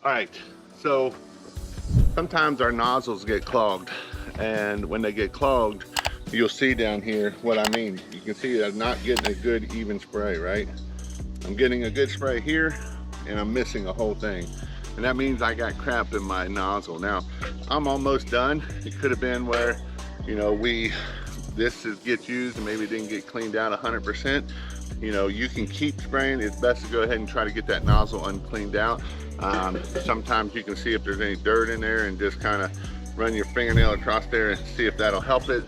All right, so sometimes our nozzles get clogged, and when they get clogged, you'll see down here what I mean. You can see I'm not getting a good even spray, right? I'm getting a good spray here, and I'm missing a whole thing. And that means I got crap in my nozzle. Now, I'm almost done. It could have been where, you know, gets used and maybe it didn't get cleaned out 100%. You know, you can keep spraying. It's best to go ahead and try to get that nozzle uncleaned out. Sometimes you can see if there's any dirt in there and just kind of run your fingernail across there and see if that'll help it.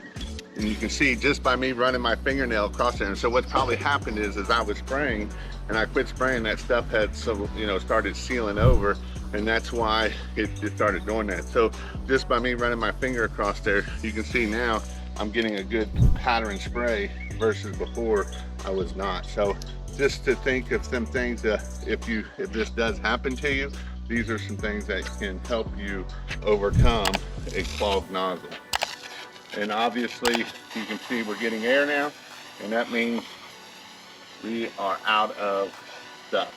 And you can see just by me running my fingernail across there. And so what's probably happened is I was spraying and I quit spraying, that stuff had started sealing over, and that's why it started doing that. So just by me running my finger across there, you can see now I'm getting a good pattern spray versus before I was not. So just to think of some things that if this does happen to you, these are some things that can help you overcome a clogged nozzle. And obviously you can see we're getting air now, and that means we are out of stuff.